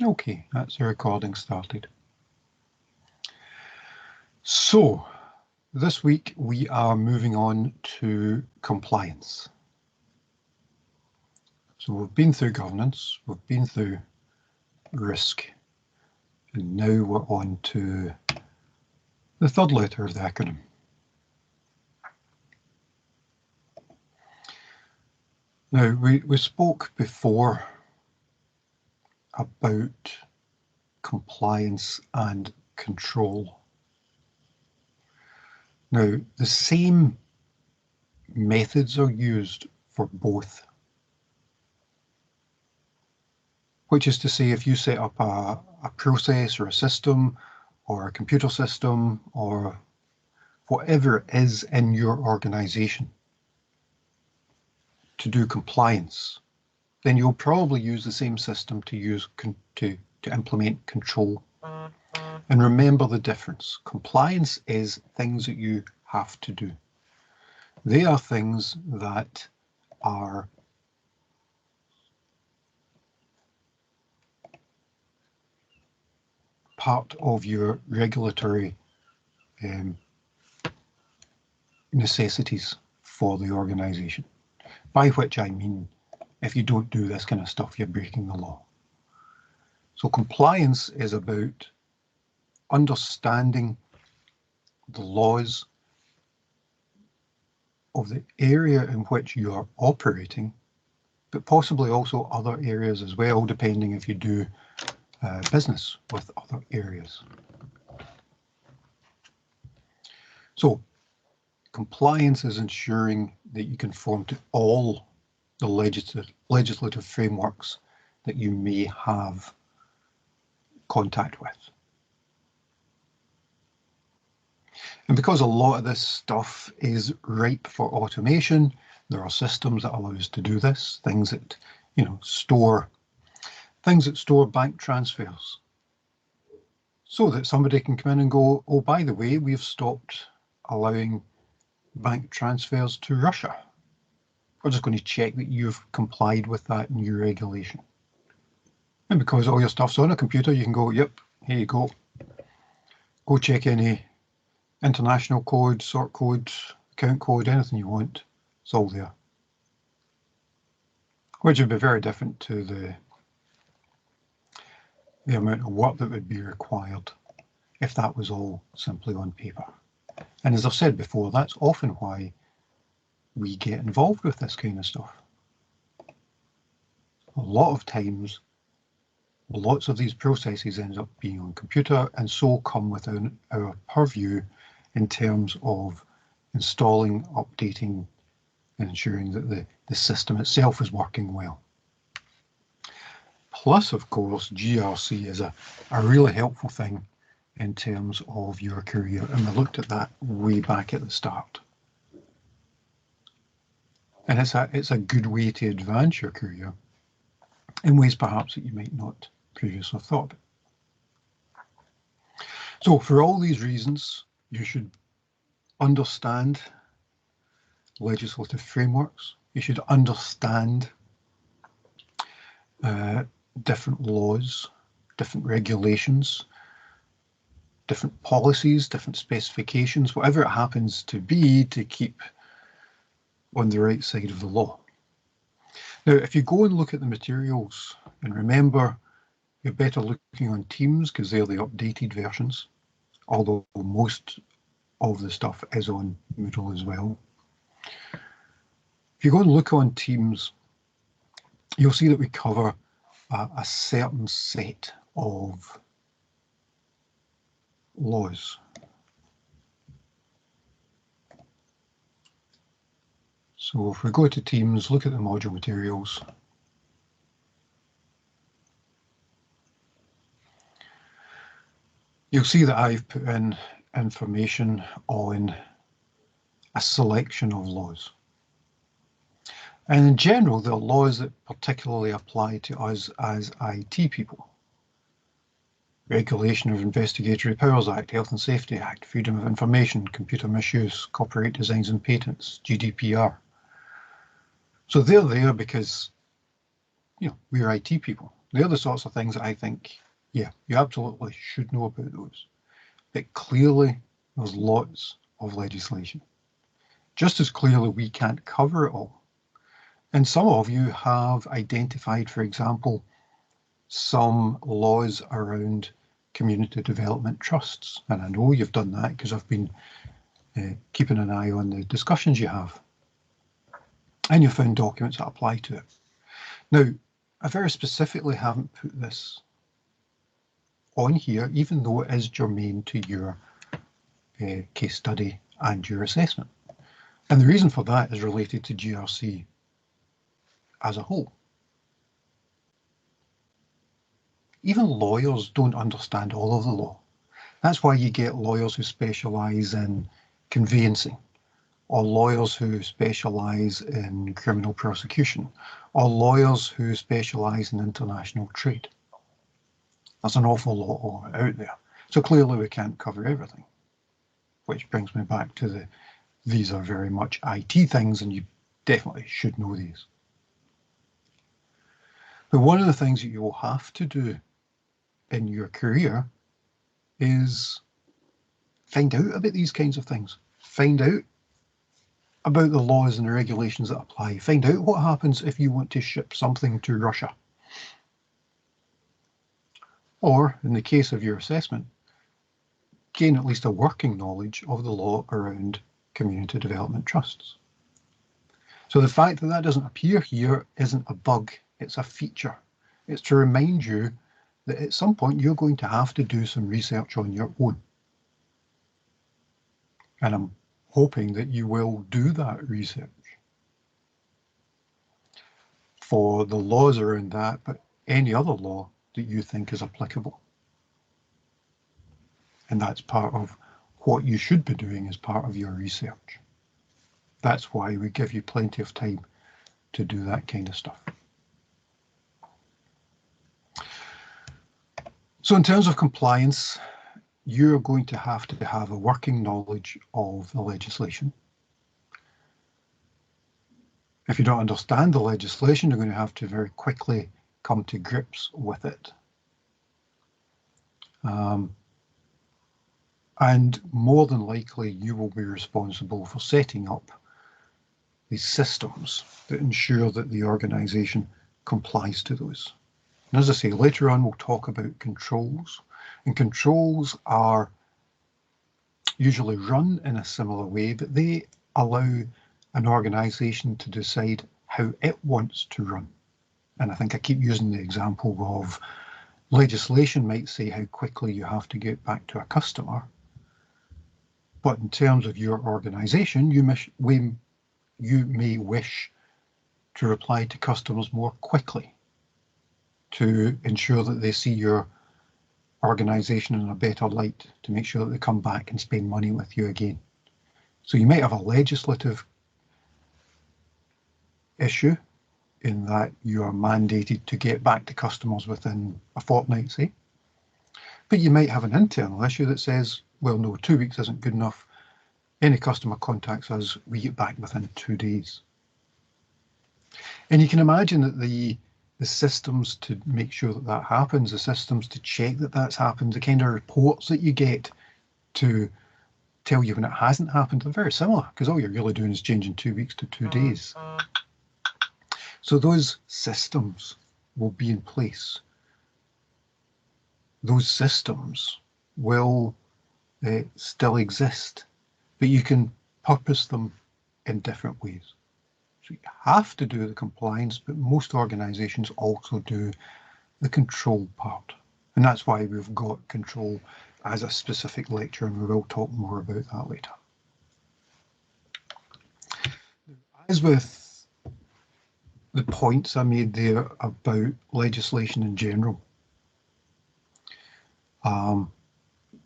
Okay, that's the recording started. So, this week we are moving on to compliance. So we've been through governance, we've been through risk, and now we're on to the third letter of the acronym. Now, we spoke before about compliance and control. Now, the same methods are used for both. Which is to say, if you set up a process or a system or a computer system or whatever it is in your organization to do compliance, then you'll probably use the same system to implement control. And remember the difference. Compliance is things that you have to do. They are things that are part of your regulatory necessities for the organization. By which I mean, if you don't do this kind of stuff, you're breaking the law. So compliance is about understanding the laws of the area in which you are operating, but possibly also other areas as well, depending if you do business with other areas. So compliance is ensuring that you conform to all the legislative frameworks that you may have contact with. And because a lot of this stuff is ripe for automation, there are systems that allow us to do this, things that, store bank transfers, so that somebody can come in and go, oh, by the way, we've stopped allowing bank transfers to Russia. We're just going to check that you've complied with that new regulation. And because all your stuff's on a computer, you can go, yep, here you go. Go check any international code, sort code, account code, anything you want. It's all there. Which would be very different to the amount of work that would be required if that was all simply on paper. And as I've said before, that's often why we get involved with this kind of stuff. A lot of times, lots of these processes end up being on computer and so come within our purview in terms of installing, updating, and ensuring that the system itself is working well. Plus, of course, GRC is a really helpful thing in terms of your career, and we looked at that way back at the start. And it's a good way to advance your career in ways perhaps that you might not previously have thought. So for all these reasons, you should understand legislative frameworks. You should understand different laws, different regulations, different policies, different specifications, whatever it happens to be, to keep on the right side of the law. Now, if you go and look at the materials, and remember, you're better looking on Teams because they're the updated versions, although most of the stuff is on Moodle as well. If you go and look on Teams, you'll see that we cover a certain set of laws. So if we go to Teams, look at the module materials, you'll see that I've put in information on a selection of laws. And in general, there are laws that particularly apply to us as IT people. Regulation of Investigatory Powers Act, Health and Safety Act, Freedom of Information, Computer Misuse, Copyright Designs and Patents, GDPR. So they're there because, we're IT people. They're the sorts of things that I think, yeah, you absolutely should know about those. But clearly, there's lots of legislation. Just as clearly, we can't cover it all. And some of you have identified, for example, some laws around community development trusts. And I know you've done that because I've been keeping an eye on the discussions you have. And you've found documents that apply to it. Now, I very specifically haven't put this on here, even though it is germane to your case study and your assessment. And the reason for that is related to GRC as a whole. Even lawyers don't understand all of the law. That's why you get lawyers who specialise in conveyancing, or lawyers who specialise in criminal prosecution, or lawyers who specialise in international trade. There's an awful lot out there. So clearly we can't cover everything, which brings me back to these are very much IT things, and you definitely should know these. But one of the things that you will have to do in your career is find out about these kinds of things. Find out about the laws and the regulations that apply. Find out what happens if you want to ship something to Russia. Or, in the case of your assessment, gain at least a working knowledge of the law around community development trusts. So the fact that that doesn't appear here isn't a bug, it's a feature. It's to remind you that at some point you're going to have to do some research on your own. And I'm hoping that you will do that research for the laws around that, but any other law that you think is applicable. And that's part of what you should be doing as part of your research. That's why we give you plenty of time to do that kind of stuff. So in terms of compliance, you're going to have a working knowledge of the legislation. If you don't understand the legislation, you're going to have to very quickly come to grips with it. And more than likely, you will be responsible for setting up these systems that ensure that the organisation complies to those. And as I say, later on, we'll talk about controls. And controls are usually run in a similar way, but they allow an organisation to decide how it wants to run. And I think I keep using the example of legislation might say how quickly you have to get back to a customer. But in terms of your organisation, you may wish to reply to customers more quickly to ensure that they see your organisation in a better light, to make sure that they come back and spend money with you again. So you might have a legislative issue in that you are mandated to get back to customers within a fortnight, say. But you might have an internal issue that says, well, no, 2 weeks isn't good enough. Any customer contacts us, we get back within 2 days. And you can imagine that the systems to make sure that that happens, the systems to check that that's happened, the kind of reports that you get to tell you when it hasn't happened, they're very similar, because all you're really doing is changing 2 weeks to 2 days. So those systems will be in place. Those systems will still exist, but you can purpose them in different ways. So you have to do the compliance, but most organisations also do the control part. And that's why we've got control as a specific lecture, and we will talk more about that later. As with the points I made there about legislation in general,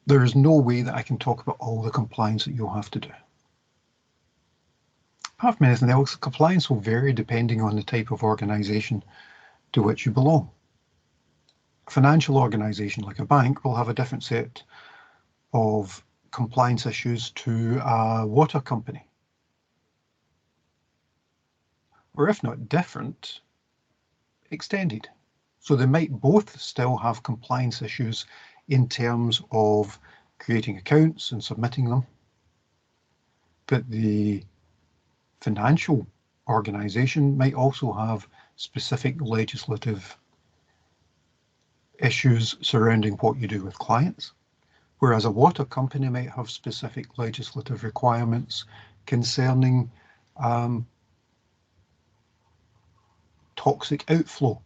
there is no way that I can talk about all the compliance that you'll have to do. Apart from anything else, compliance will vary depending on the type of organisation to which you belong. A financial organisation like a bank will have a different set of compliance issues to a water company. or if not different, extended. So they might both still have compliance issues in terms of creating accounts and submitting them, but the financial organisation might also have specific legislative issues surrounding what you do with clients, whereas a water company might have specific legislative requirements concerning toxic outflow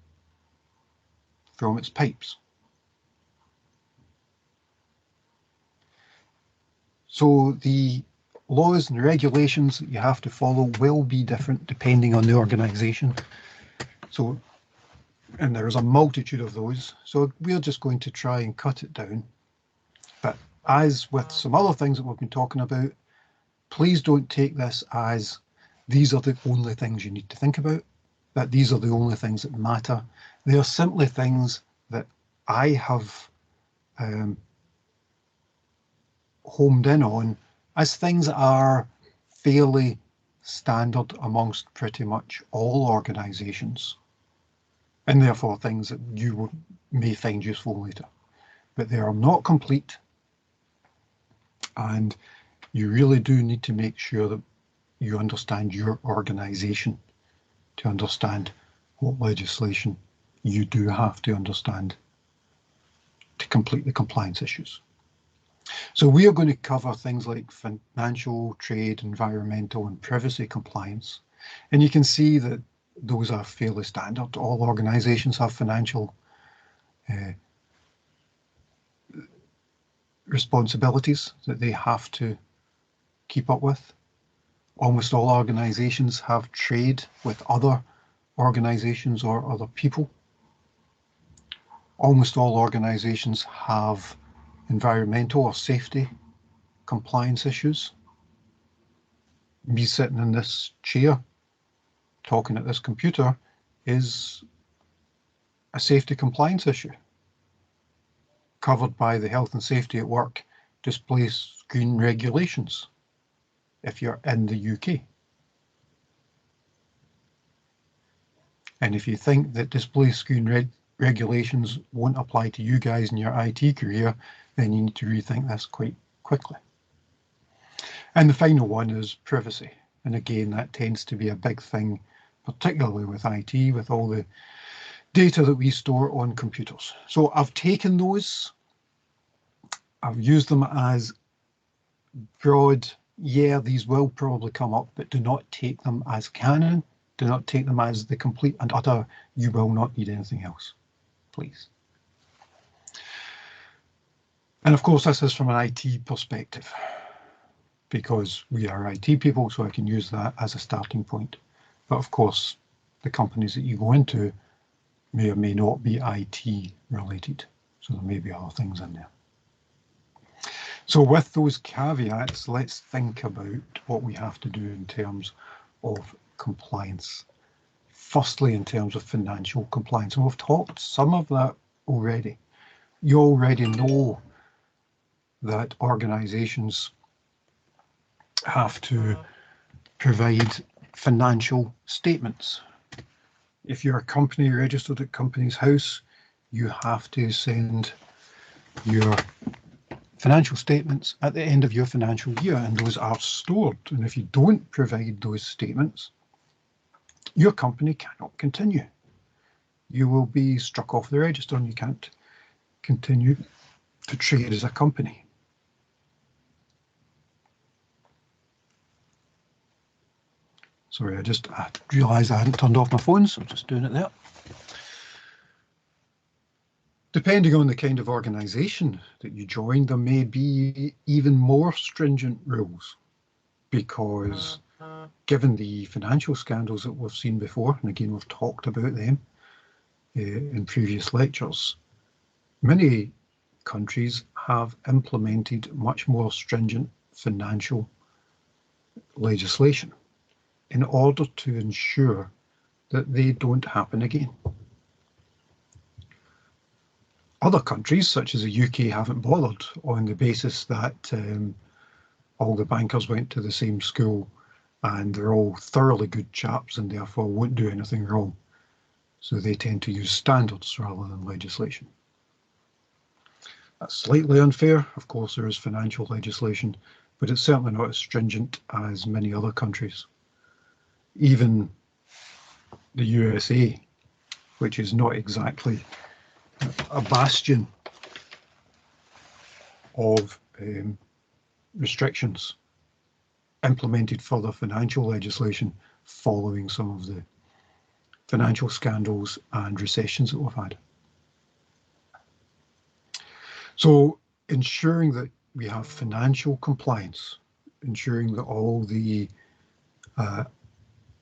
from its pipes. So the laws and regulations that you have to follow will be different depending on the organisation. So, and there's a multitude of those. So we're just going to try and cut it down. But as with some other things that we've been talking about, please don't take this as these are the only things you need to think about, that these are the only things that matter. They are simply things that I have homed in on as things that are fairly standard amongst pretty much all organisations, and therefore things that you may find useful later. But they are not complete, and you really do need to make sure that you understand your organisation to understand what legislation you do have to understand to complete the compliance issues. So we are going to cover things like financial, trade, environmental and privacy compliance. And you can see that those are fairly standard. All organisations have financial responsibilities that they have to keep up with. Almost all organisations have trade with other organisations or other people. Almost all organisations have environmental or safety compliance issues. Me sitting in this chair talking at this computer is a safety compliance issue covered by the Health and Safety at Work display screen regulations if you're in the UK. And if you think that display screen regulations won't apply to you guys in your IT career, then you need to rethink this quite quickly. And the final one is privacy. And again, that tends to be a big thing, particularly with IT, with all the data that we store on computers. So I've taken those, I've used them as broad, yeah, these will probably come up, but do not take them as canon. Do not take them as the complete and utter, you will not need anything else, please. And of course, this is from an IT perspective, because we are IT people, so I can use that as a starting point. But of course, the companies that you go into may or may not be IT related. So there may be other things in there. So with those caveats, let's think about what we have to do in terms of compliance. Firstly, in terms of financial compliance, and we've talked some of that already. You already know that organisations have to provide financial statements. If you're a company registered at Companies House, you have to send your financial statements at the end of your financial year, and those are stored. And if you don't provide those statements, your company cannot continue. You will be struck off the register and you can't continue to trade as a company. Sorry, I realised I hadn't turned off my phone, so I'm just doing it there. Depending on the kind of organisation that you join, there may be even more stringent rules, because given the financial scandals that we've seen before, and again we've talked about them in previous lectures, many countries have implemented much more stringent financial legislation in order to ensure that they don't happen again. Other countries, such as the UK, haven't bothered on the basis that all the bankers went to the same school and they're all thoroughly good chaps and therefore won't do anything wrong. So they tend to use standards rather than legislation. That's slightly unfair. Of course, there is financial legislation, but it's certainly not as stringent as many other countries. Even the USA, which is not exactly a bastion of restrictions, implemented further financial legislation following some of the financial scandals and recessions that we've had. So ensuring that we have financial compliance, ensuring that all the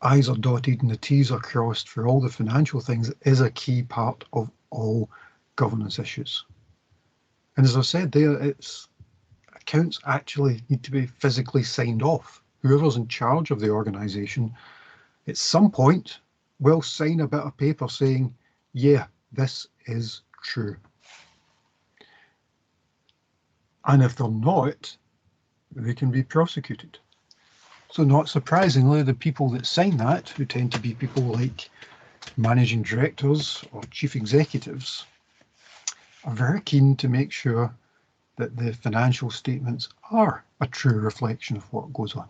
I's are dotted and the T's are crossed for all the financial things is a key part of all governance issues. And as I said there, accounts actually need to be physically signed off. Whoever's in charge of the organisation at some point will sign a bit of paper saying, yeah, this is true. And if they're not, they can be prosecuted. So not surprisingly, the people that sign that, who tend to be people like managing directors or chief executives, are very keen to make sure that the financial statements are a true reflection of what goes on.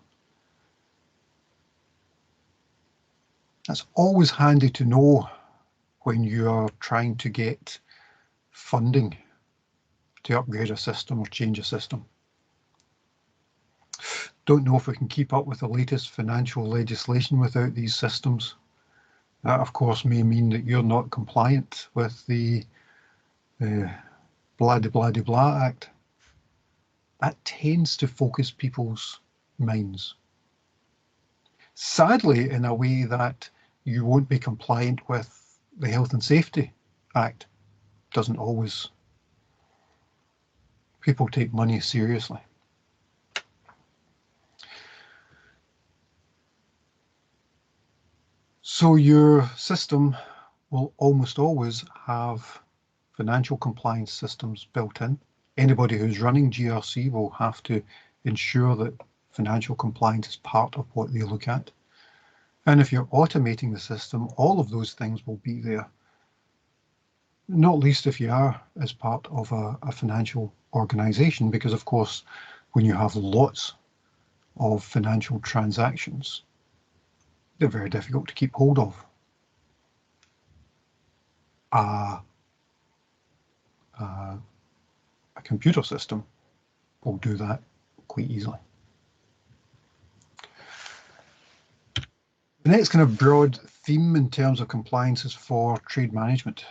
That's always handy to know when you are trying to get funding to upgrade a system or change a system. Don't know if we can keep up with the latest financial legislation without these systems. That, of course, may mean that you're not compliant with the blah-de-blah-de-blah Act. That tends to focus people's minds. Sadly, in a way that you won't be compliant with the Health and Safety Act. Doesn't always. People take money seriously. So your system will almost always have financial compliance systems built in. Anybody who's running GRC will have to ensure that financial compliance is part of what they look at. And if you're automating the system, all of those things will be there. Not least if you are as part of a financial organization, because of course, when you have lots of financial transactions, they're very difficult to keep hold of. A computer system will do that quite easily. The next kind of broad theme in terms of compliance is for trade management.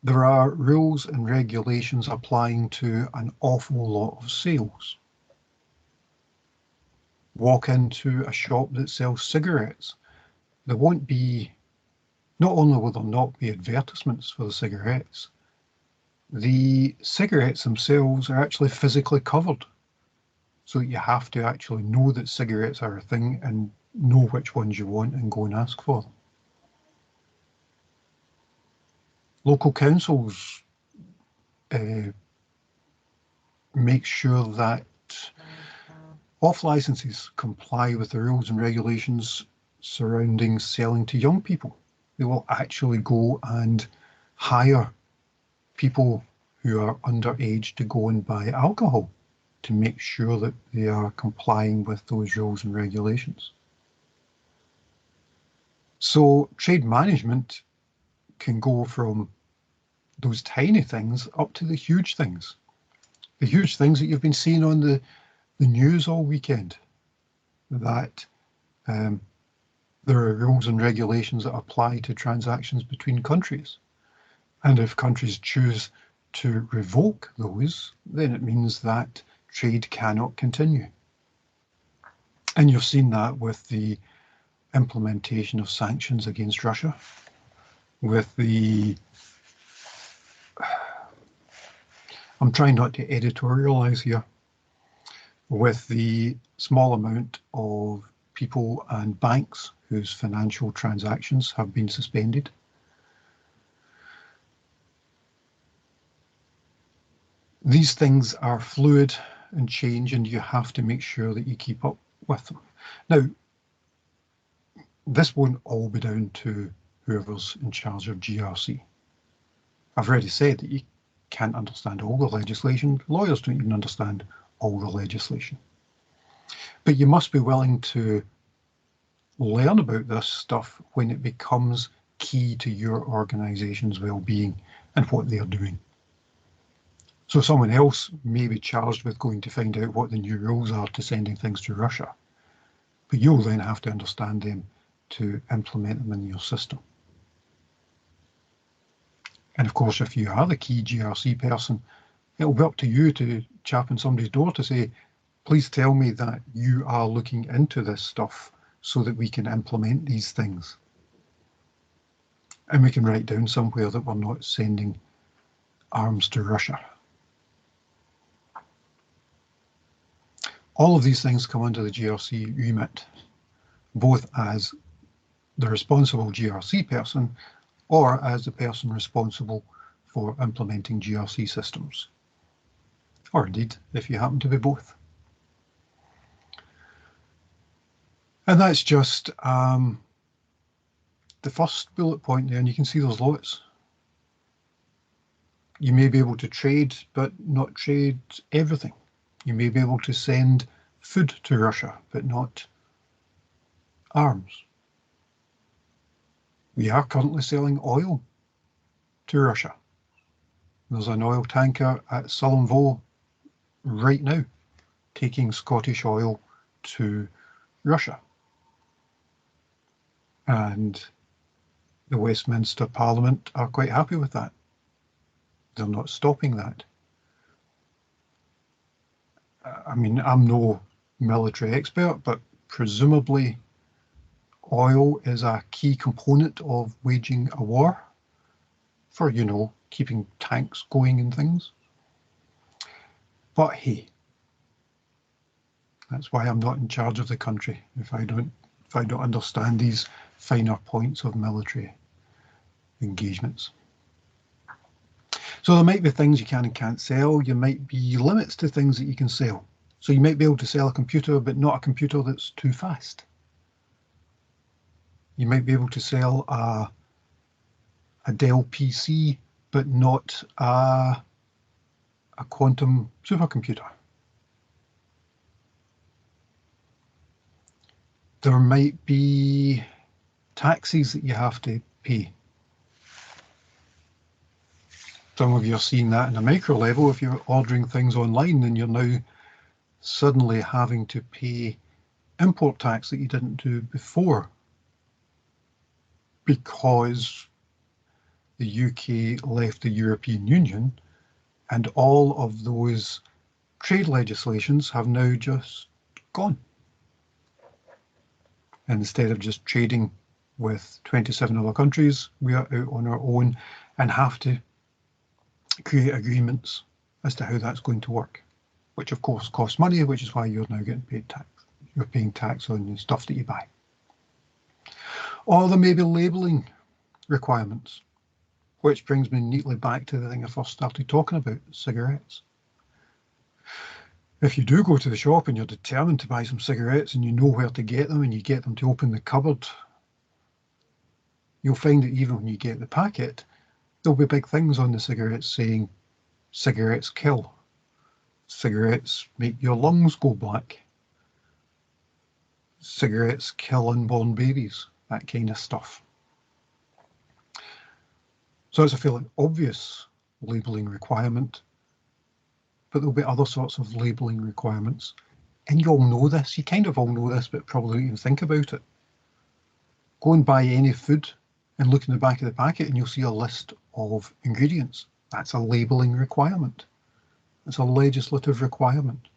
There are rules and regulations applying to an awful lot of sales. Walk into a shop that sells cigarettes, there won't be, not only will there not be advertisements for the cigarettes themselves are actually physically covered. So you have to actually know that cigarettes are a thing and know which ones you want and go and ask for them. Local councils make sure that off licenses comply with the rules and regulations surrounding selling to young people. They will actually go and hire people who are underage to go and buy alcohol to make sure that they are complying with those rules and regulations. So trade management can go from those tiny things up to the huge things. The huge things that you've been seeing on the news all weekend, that there are rules and regulations that apply to transactions between countries. And if countries choose to revoke those, then it means that trade cannot continue. And you've seen that with the implementation of sanctions against Russia, with the, I'm trying not to editorialize here, with the small amount of people and banks whose financial transactions have been suspended. These things are fluid, and change, and you have to make sure that you keep up with them. Now, this won't all be down to whoever's in charge of GRC. I've already said that you can't understand all the legislation. Lawyers don't even understand all the legislation. But you must be willing to learn about this stuff when it becomes key to your organisation's well-being and what they're doing. So someone else may be charged with going to find out what the new rules are to sending things to Russia, but you'll then have to understand them to implement them in your system. And of course, if you are the key GRC person, it'll be up to you to chap on somebody's door to say, please tell me that you are looking into this stuff so that we can implement these things. And we can write down somewhere that we're not sending arms to Russia. All of these things come under the GRC remit, both as the responsible GRC person or as the person responsible for implementing GRC systems. Or indeed, if you happen to be both. And that's just the first bullet point there, and you can see there's lots. You may be able to trade, but not trade everything. You may be able to send food to Russia, but not arms. We are currently selling oil to Russia. There's an oil tanker at Sullom Voe right now, taking Scottish oil to Russia. And the Westminster Parliament are quite happy with that. They're not stopping that. I mean, I'm no military expert, but presumably oil is a key component of waging a war for, you know, keeping tanks going and things. But hey, that's why I'm not in charge of the country if I don't understand these finer points of military engagements. So there might be things you can and can't sell. You might be limits to things that you can sell. So you might be able to sell a computer, but not a computer that's too fast. You might be able to sell a Dell PC, but not a quantum supercomputer. There might be taxes that you have to pay. Some of you are seeing that in a micro level. If you're ordering things online, then you're now suddenly having to pay import tax that you didn't do before, because the UK left the European Union and all of those trade legislations have now just gone. And instead of just trading with 27 other countries, we are out on our own and have to create agreements as to how that's going to work, which of course costs money, which is why you're now getting paid tax. You're paying tax on the stuff that you buy. Or there may be labelling requirements, which brings me neatly back to the thing I first started talking about, cigarettes. If you do go to the shop and you're determined to buy some cigarettes and you know where to get them and you get them to open the cupboard, you'll find that even when you get the packet, there'll be big things on the cigarettes saying, cigarettes kill. Cigarettes make your lungs go black. Cigarettes kill unborn babies, that kind of stuff. So it's a fairly obvious labelling requirement, but there'll be other sorts of labelling requirements. And you all know this, you kind of all know this, but probably don't even think about it. Go and buy any food and look in the back of the packet and you'll see a list of ingredients. That's a labelling requirement. It's a legislative requirement.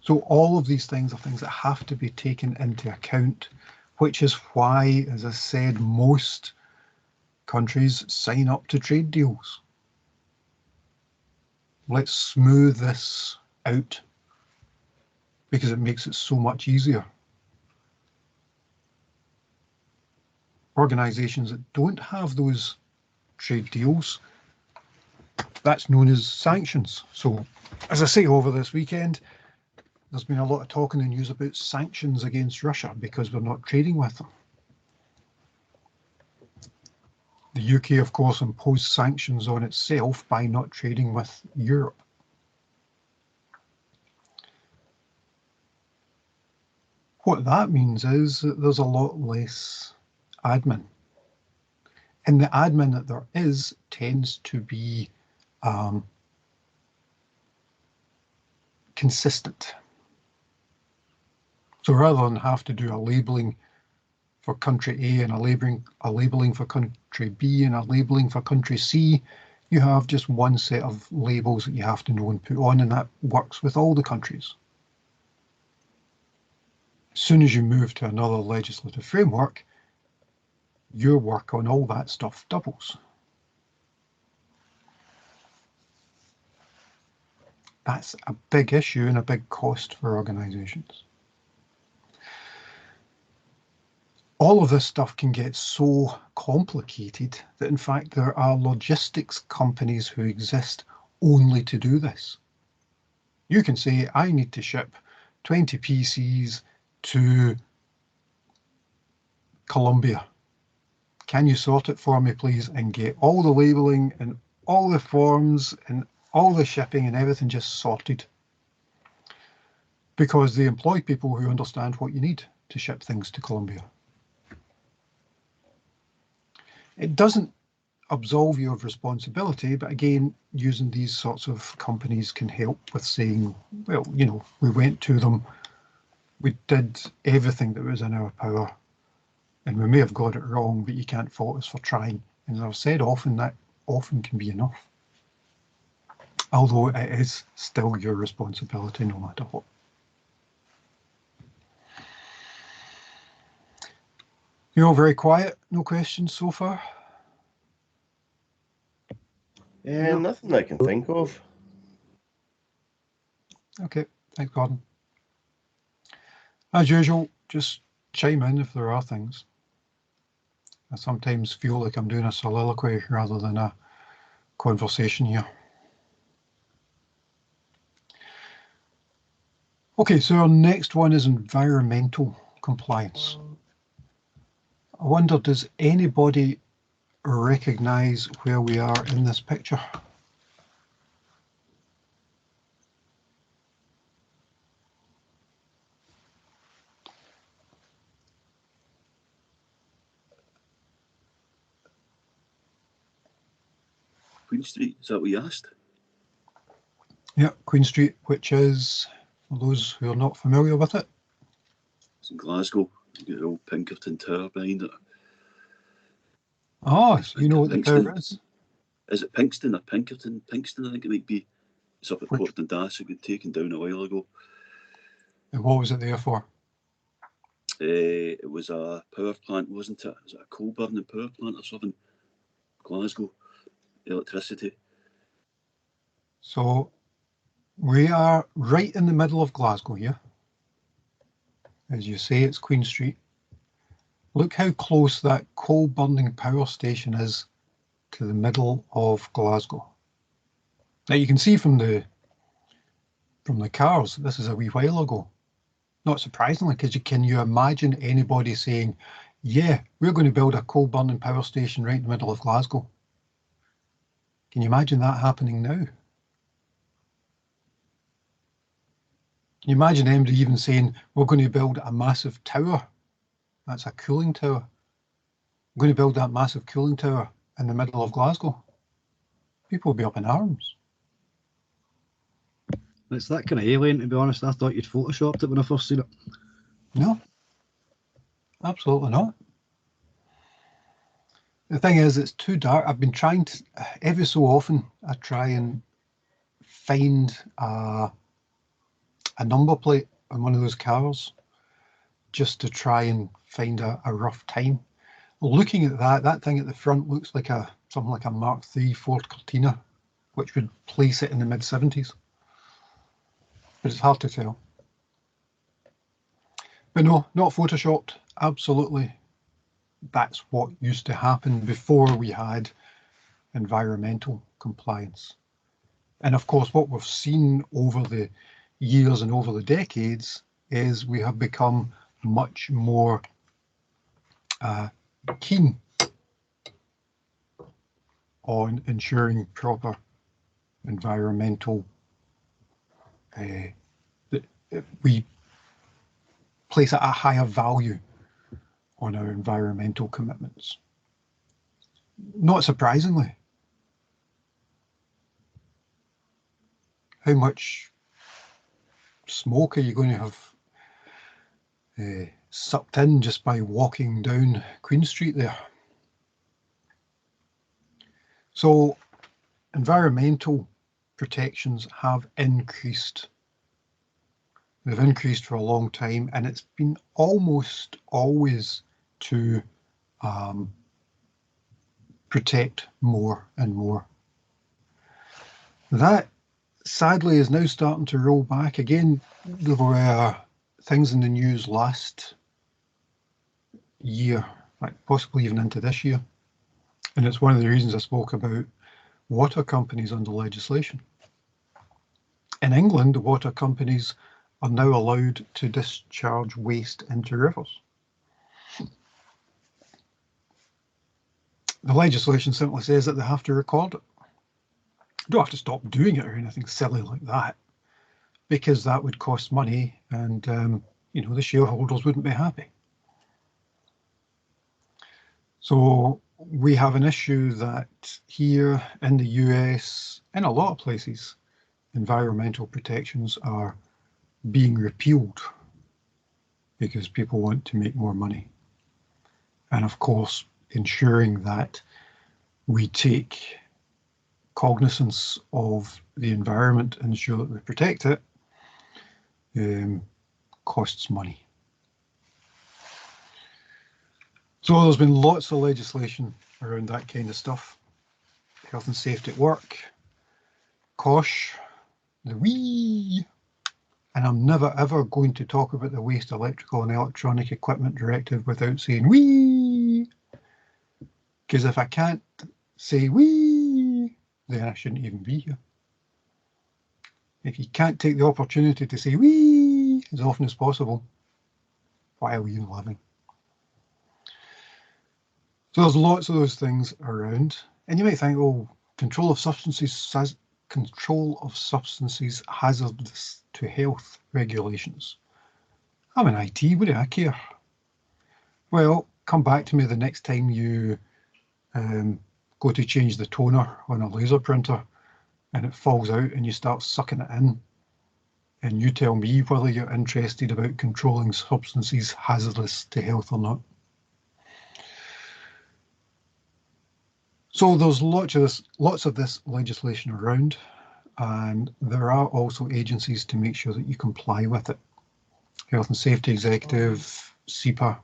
So all of these things are things that have to be taken into account, which is why, as I said, most countries sign up to trade deals. Let's smooth this out because it makes it so much easier. Organisations that don't have those trade deals That's known as sanctions. So, as I say, over this weekend, there's been a lot of talk in the news about sanctions against Russia because we're not trading with them. The UK, of course, imposed sanctions on itself by not trading with Europe. What that means is that there's a lot less admin. And the admin that there is tends to be consistent. So rather than have to do a labelling for country A and a labelling for country B and a labelling for country C, you have just one set of labels that you have to know and put on, and that works with all the countries. As soon as you move to another legislative framework, your work on all that stuff doubles. That's a big issue and a big cost for organisations. All of this stuff can get so complicated that in fact there are logistics companies who exist only to do this. You can say, I need to ship 20 PCs to Colombia. Can you sort it for me, please, and get all the labelling and all the forms and all the shipping and everything just sorted? Because they employ people who understand what you need to ship things to Colombia. It doesn't absolve you of responsibility, but again, using these sorts of companies can help with saying, well, you know, we went to them, we did everything that was in our power, and we may have got it wrong, but you can't fault us for trying. And as I've said often, that often can be enough. Although it is still your responsibility no matter what. You're all very quiet, no questions so far? Nothing I can think of. Okay, thanks, Gordon. As usual, just chime in if there are things. I sometimes feel like I'm doing a soliloquy rather than a conversation here. Okay, so our next one is environmental compliance. I wonder, does anybody recognise where we are in this picture? Queen Street, is that what you asked? Yeah, Queen Street, which is, for those who are not familiar with it, It's in Glasgow. You get the old Pinkerton Tower behind it. oh, so you know what the tower is? Is it Pinkston or Pinkerton? Pinkston, I think it might be. It's up at Which? Port Dundas. It got taken down a while ago. And what was it there for? It was a power plant, wasn't it? Was it a coal burning power plant or something? Glasgow, electricity. So we are right in the middle of Glasgow here. As you say, it's Queen Street. Look how close that coal burning power station is to the middle of Glasgow. Now you can see from the cars, this is a wee while ago. Not surprisingly, because can you imagine anybody saying, yeah, we're going to build a coal burning power station right in the middle of Glasgow? Can you imagine that happening now? Can you imagine anybody even saying, we're going to build a massive tower? That's a cooling tower. We're going to build that massive cooling tower in the middle of Glasgow. People will be up in arms. It's that kind of alien, to be honest. I thought you'd photoshopped it when I first seen it. No, absolutely not. The thing is, it's too dark. I've been trying to, every so often, I try and find a number plate on one of those cars just to try and find a rough time. Looking at that thing at the front looks like something like a Mark III Ford Cortina, which would place it in the mid-70s. But it's hard to tell. But no, not photoshopped. Absolutely. That's what used to happen before we had environmental compliance. And of course, what we've seen over the years and over the decades is we have become much more keen on ensuring proper environmental, we place a higher value on our environmental commitments. Not surprisingly. How much smoke are you going to have sucked in just by walking down Queen Street there? So environmental protections have increased. They've increased for a long time, and it's been almost always to protect more and more. That sadly is now starting to roll back again. There were things in the news last year, like possibly even into this year, and it's one of the reasons I spoke about water companies under legislation. In England, the water companies are now allowed to discharge waste into rivers. The legislation simply says that they have to record it. Don't have to stop doing it or anything silly like that, because that would cost money, and the shareholders wouldn't be happy. So we have an issue that here in the US, in a lot of places, environmental protections are being repealed because people want to make more money. And of course, ensuring that we take cognizance of the environment and ensure that we protect it costs money. So there's been lots of legislation around that kind of stuff. Health and safety at work, COSH, the WEEE, and I'm never ever going to talk about the Waste Electrical and Electronic Equipment Directive without saying WEEE, because if I can't say WEEE, then I shouldn't even be here. If you can't take the opportunity to say WEEE as often as possible, why are we even living? So there's lots of those things around, and you might think, oh, control of substances hazardous to health regulations. I'm in IT, what do I care? Well, come back to me the next time you go to change the toner on a laser printer and it falls out and you start sucking it in, and you tell me whether you're interested about controlling substances hazardous to health or not. So there's lots of this legislation around, and there are also agencies to make sure that you comply with it. Health and Safety Executive, SEPA.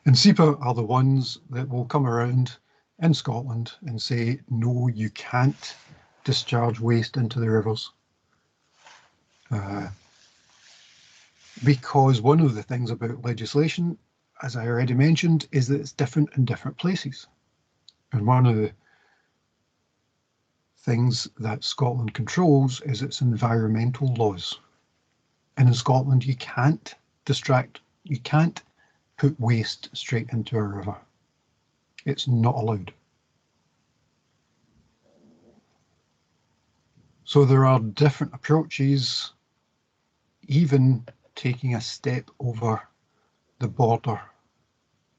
And SEPA are the ones that will come around in Scotland and say, no, you can't discharge waste into the rivers. Because one of the things about legislation, as I already mentioned, is that it's different in different places. And one of the things that Scotland controls is its environmental laws. And in Scotland, you can't put waste straight into a river. It's not allowed. So there are different approaches, even taking a step over the border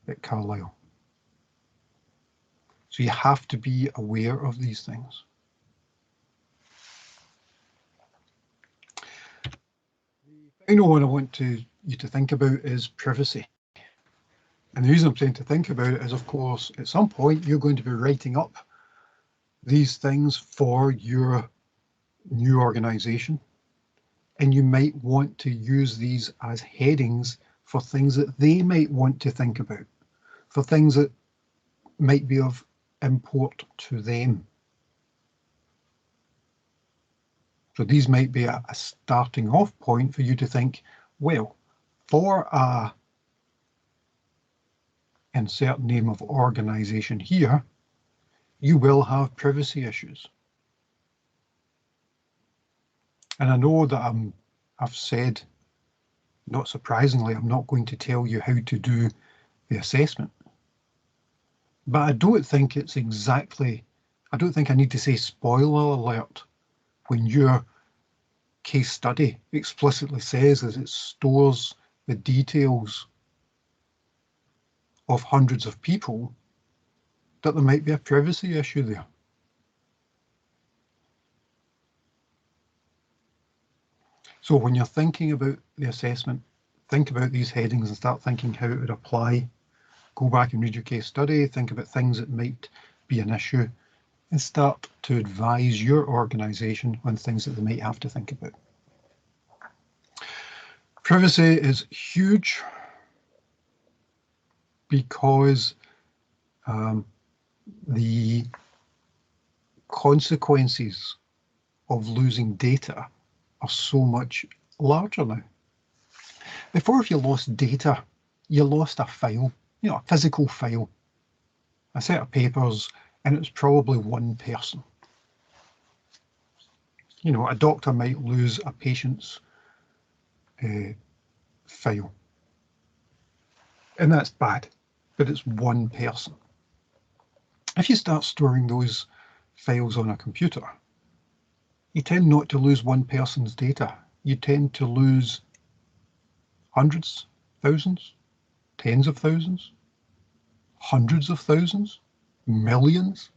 at Carlisle. So you have to be aware of these things. The final one I want you to think about is privacy. And the reason I'm saying to think about it is, of course, at some point you're going to be writing up these things for your new organisation, and you might want to use these as headings for things that they might want to think about, for things that might be of import to them. So these might be a starting off point for you to think, well, for a insert name of organisation here, you will have privacy issues. And I know that I've said, not surprisingly, I'm not going to tell you how to do the assessment. But I don't think it's exactly, I don't think I need to say spoiler alert when your case study explicitly says that it stores the details of hundreds of people, that there might be a privacy issue there. So when you're thinking about the assessment, think about these headings and start thinking how it would apply. Go back and read your case study, think about things that might be an issue, and start to advise your organisation on things that they might have to think about. Privacy is huge because the consequences of losing data are so much larger now. Before, if you lost data, you lost a file, a physical file, a set of papers, and it was probably one person. A doctor might lose a patient's file, and that's bad, but it's one person. If you start storing those files on a computer, you tend not to lose one person's data. You tend to lose hundreds, thousands, tens of thousands, hundreds of thousands, millions.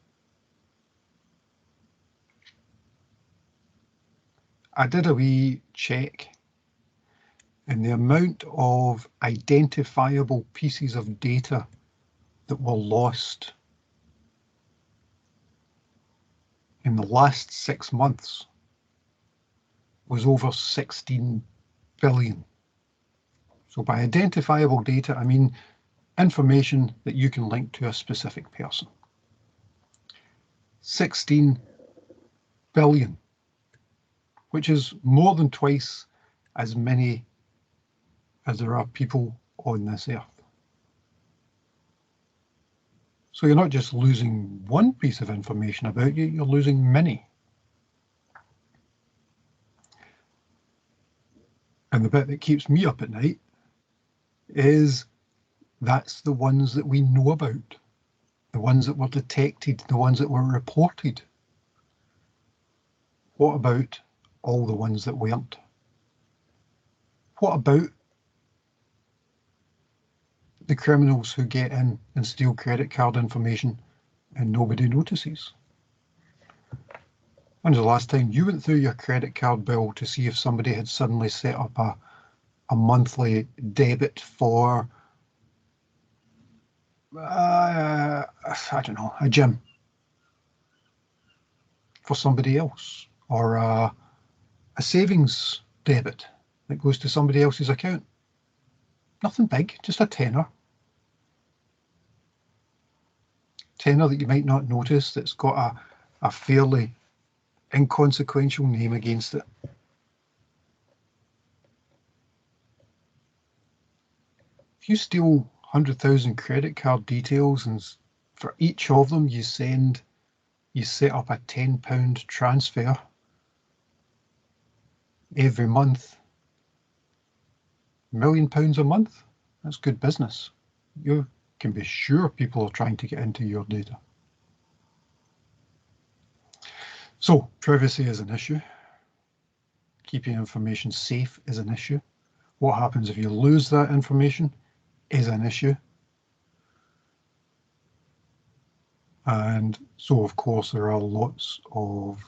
I did a wee check, and the amount of identifiable pieces of data that were lost in the last 6 months was over 16 billion. So by identifiable data, I mean information that you can link to a specific person. 16 billion, which is more than twice as many as there are people on this earth. So you're not just losing one piece of information about you, you're losing many. And the bit that keeps me up at night is that's the ones that we know about, the ones that were detected, the ones that were reported. What about all the ones that weren't? What about the criminals who get in and steal credit card information and nobody notices? When's the last time you went through your credit card bill to see if somebody had suddenly set up a monthly debit for, I don't know, a gym for somebody else, or a savings debit that goes to somebody else's account? Nothing big, just a tenner. Tenner that you might not notice, that's got a fairly inconsequential name against it. If you steal 100,000 credit card details and for each of them you set up a £10 transfer every month, £1 million a month, that's good business. You can be sure people are trying to get into your data. So privacy is an issue. Keeping information safe is an issue. What happens if you lose that information is an issue. And so, of course, there are lots of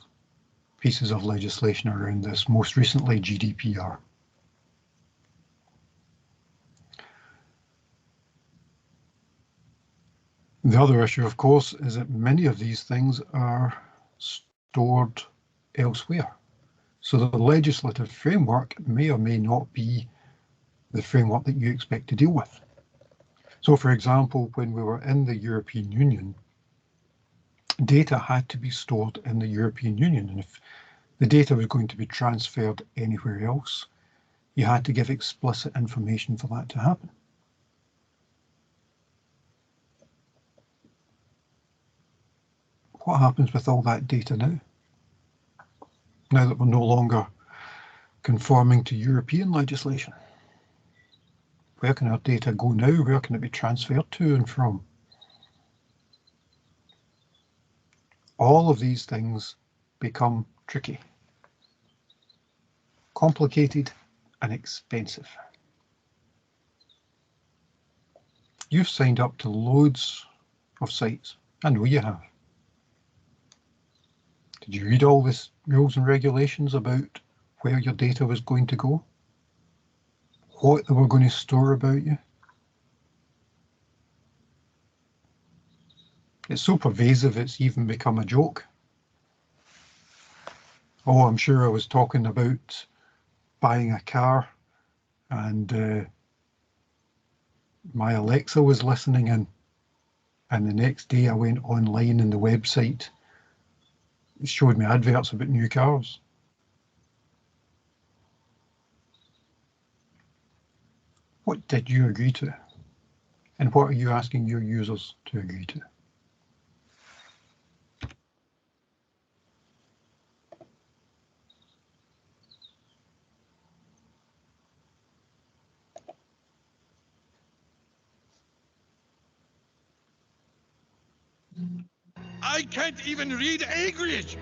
pieces of legislation around this, most recently GDPR. The other issue, of course, is that many of these things are stored elsewhere. So the legislative framework may or may not be the framework that you expect to deal with. So, for example, when we were in the European Union, data had to be stored in the European Union. And if the data was going to be transferred anywhere else, you had to give explicit information for that to happen. What happens with all that data now? Now that we're no longer conforming to European legislation? Where can our data go now? Where can it be transferred to and from? All of these things become tricky, complicated, and expensive. You've signed up to loads of sites. I know you have. Did you read all these rules and regulations about where your data was going to go? What they were going to store about you? It's so pervasive it's even become a joke. Oh, I'm sure I was talking about buying a car and my Alexa was listening in, and the next day I went online and the website showed me adverts about new cars. What did you agree to? And what are you asking your users to agree to? I can't even read English!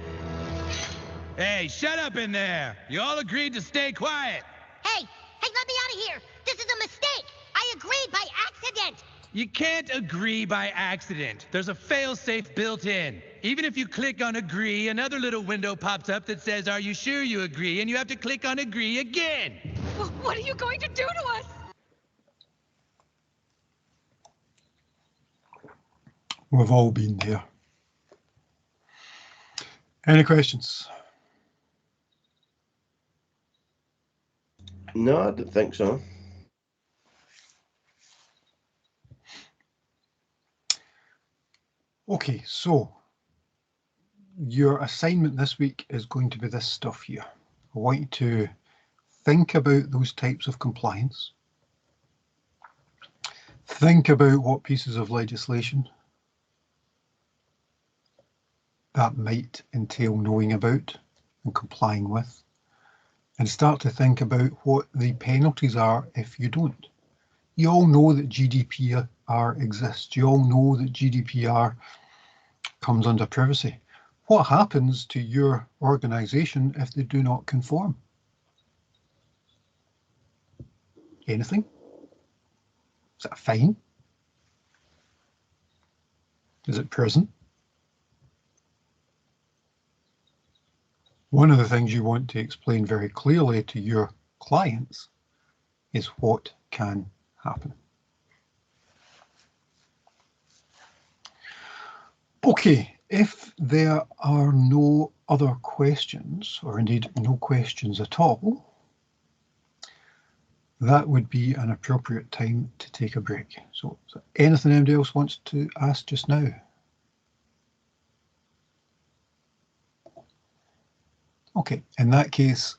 Hey, shut up in there! You all agreed to stay quiet! Hey, let me out of here! This is a mistake! I agreed by accident! You can't agree by accident. There's a failsafe built in. Even if you click on agree, another little window pops up that says, "Are you sure you agree?" And you have to click on agree again. What are you going to do to us? We've all been there. Any questions? No, I don't think so. Okay, so your assignment this week is going to be this stuff here. I want you to think about those types of compliance. Think about what pieces of legislation that might entail knowing about and complying with, and start to think about what the penalties are if you don't. You all know that GDPR exists. You all know that GDPR comes under privacy. What happens to your organisation if they do not conform? Anything? Is it a fine? Is it prison? One of the things you want to explain very clearly to your clients is what can happen. Okay, if there are no other questions, or indeed no questions at all, that would be an appropriate time to take a break. So is there anything anybody else wants to ask just now? Okay, in that case,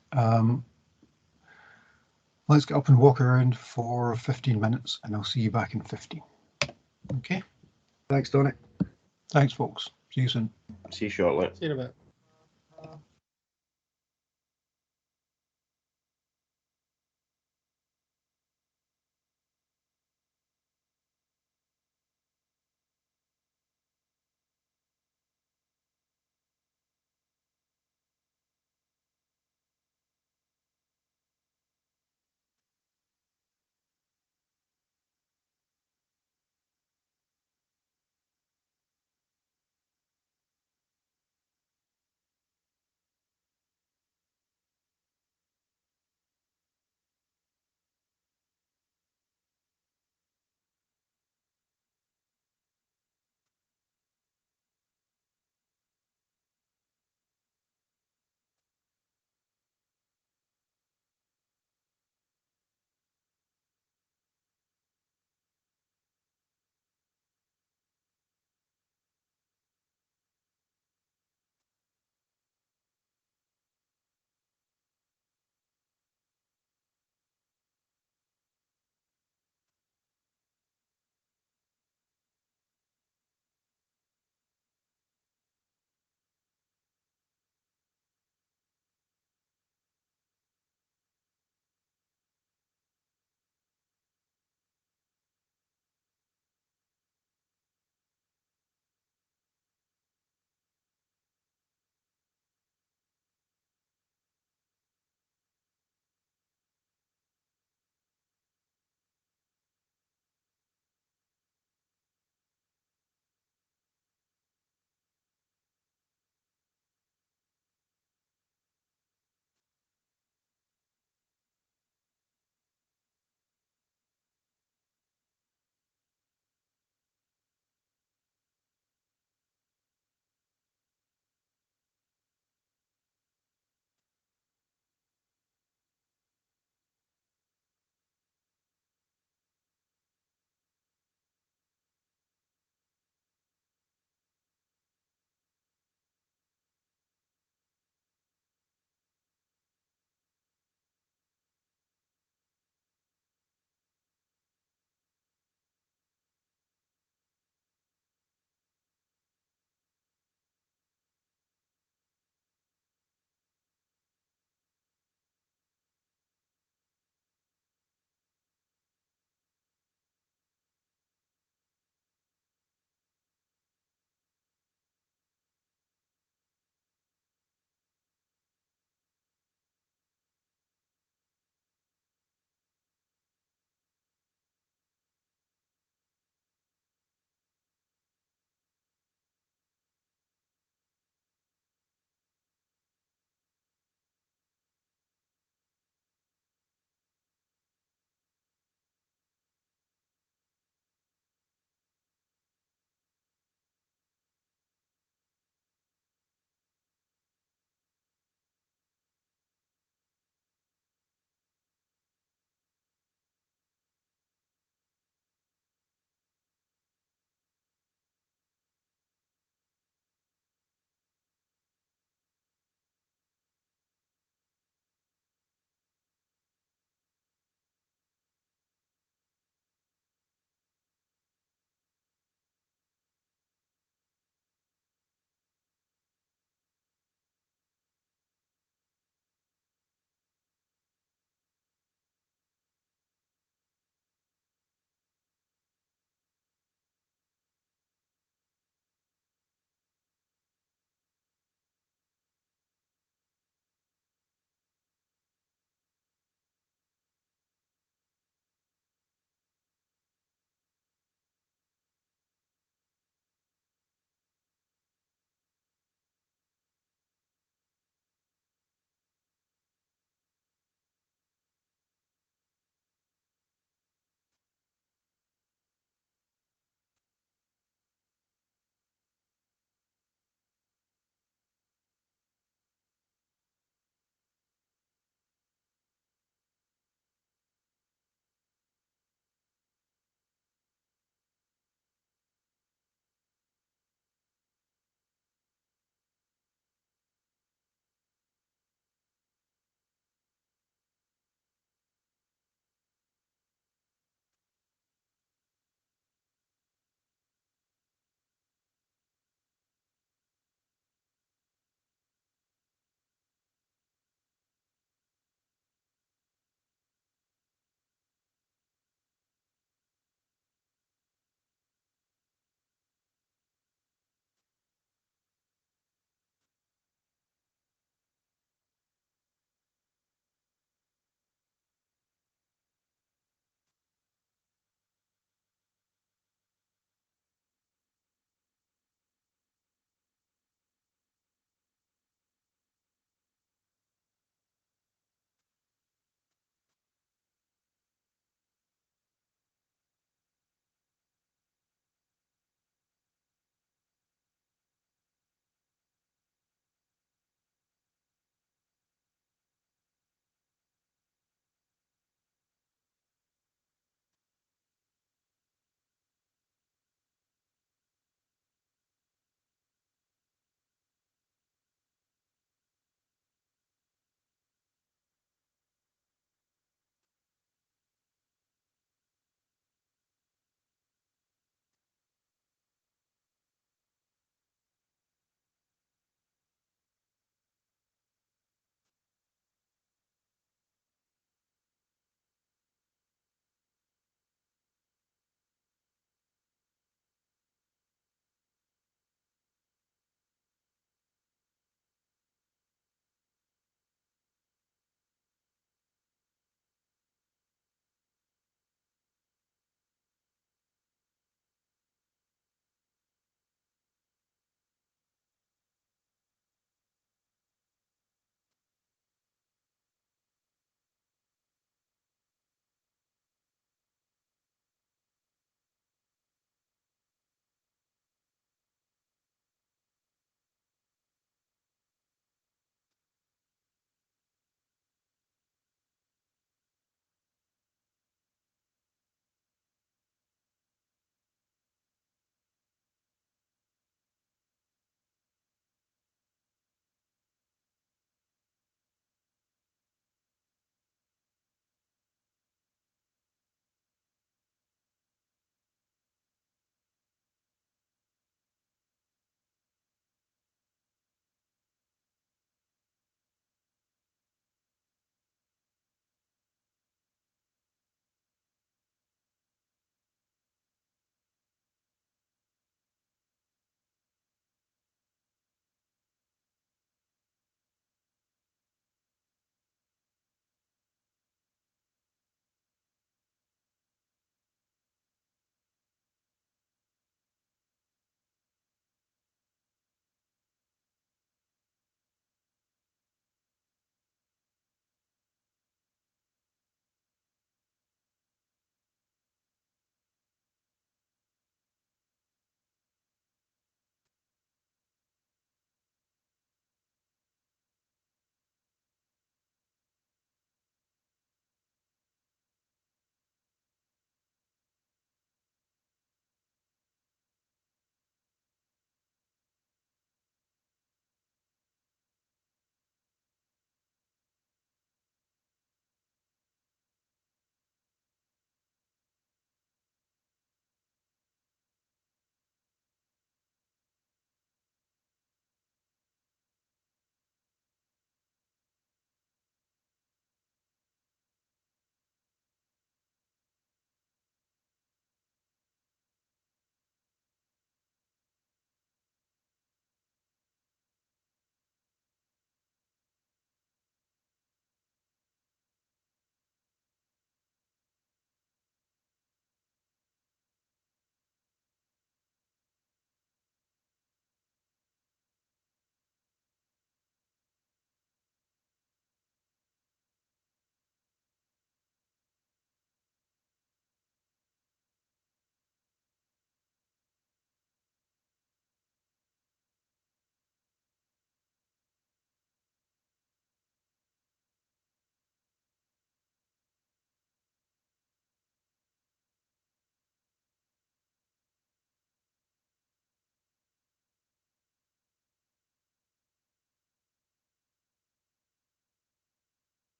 let's get up and walk around for 15 minutes and I'll see you back in 15. Okay, Thanks, Tony. thanks folks. See you soon. See you shortly. See you in a bit.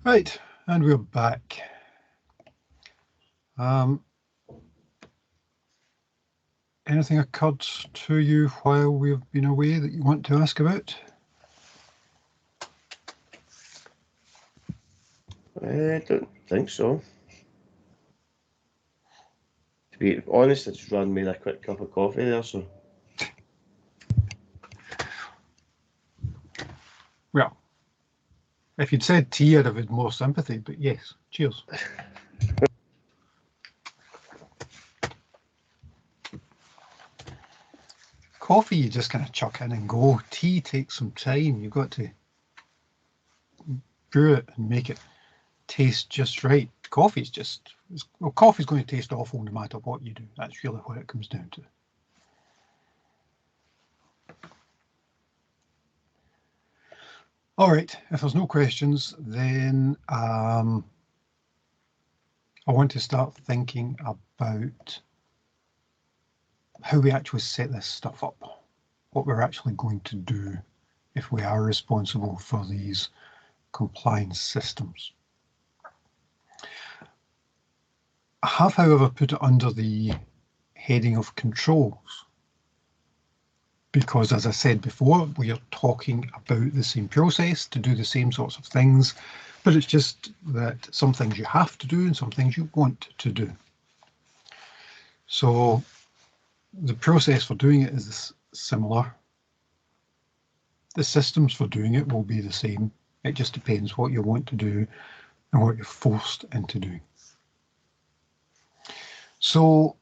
Right, and we're back. Anything occurred to you while we've been away that you want to ask about? I don't think so. To be honest, I just ran made a quick cup of coffee there, so Well, if you'd said tea, I'd have had more sympathy, but yes, cheers. Coffee, you just kind of chuck in and go. Tea takes some time. You've got to brew it and make it taste just right. Coffee's just, well, coffee's going to taste awful no matter what you do. That's really what it comes down to. All right, if there's no questions, then I want to start thinking about how we actually set this stuff up, what we're actually going to do if we are responsible for these compliance systems. I have, however, put it under the heading of controls, because as I said before, we are talking about the same process to do the same sorts of things, but it's just that some things you have to do and some things you want to do. So the process for doing it is similar. The systems for doing it will be the same. It just depends what you want to do and what you're forced into doing. So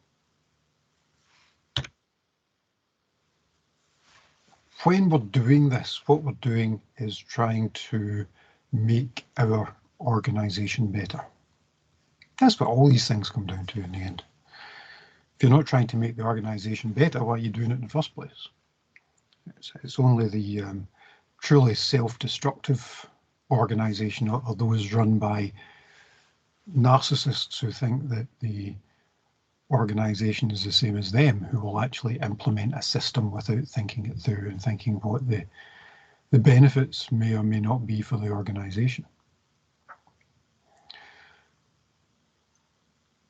when we're doing this, what we're doing is trying to make our organization better. That's what all these things come down to in the end. If you're not trying to make the organization better, why are you doing it in the first place? It's only the truly self-destructive organization or those run by narcissists who think that the organization is the same as them who will actually implement a system without thinking it through and thinking what the benefits may or may not be for the organization.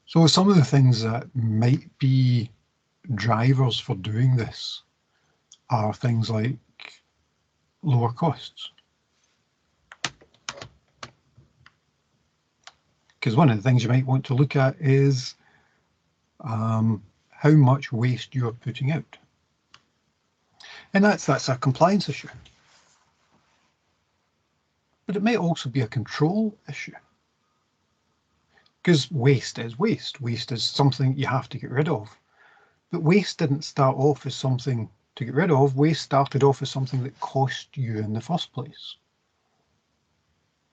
So some of the things that might be drivers for doing this are things like lower costs. Because one of the things you might want to look at is how much waste you're putting out. And that's a compliance issue. But it may also be a control issue. Because waste is waste. Waste is something you have to get rid of. But waste didn't start off as something to get rid of. Waste started off as something that cost you in the first place.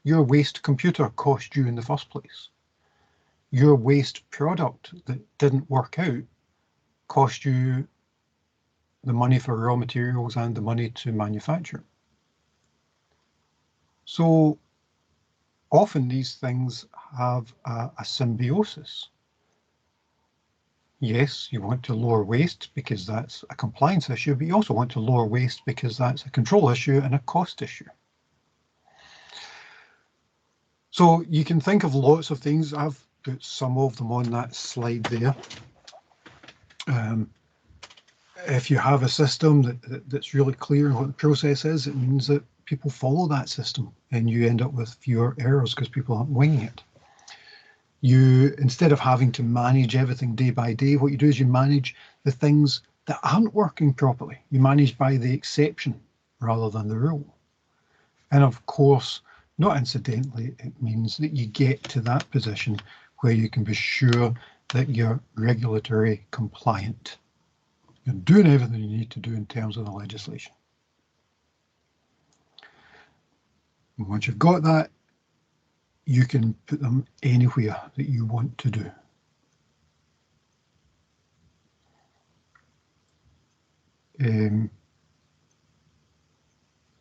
Your waste computer cost you in the first place. Your waste product that didn't work out cost you the money for raw materials and the money to manufacture. So often these things have a symbiosis. Yes, you want to lower waste because that's a compliance issue, but you also want to lower waste because that's a control issue and a cost issue. So you can think of lots of things. I've put some of them on that slide there. If you have a system that's really clear on what the process is, it means that people follow that system and you end up with fewer errors because people aren't winging it. You, instead of having to manage everything day by day, what you do is you manage the things that aren't working properly. You manage by the exception rather than the rule. And of course, not incidentally, it means that you get to that position where you can be sure that you're regulatory compliant. You're doing everything you need to do in terms of the legislation. And once you've got that, you can put them anywhere that you want to do.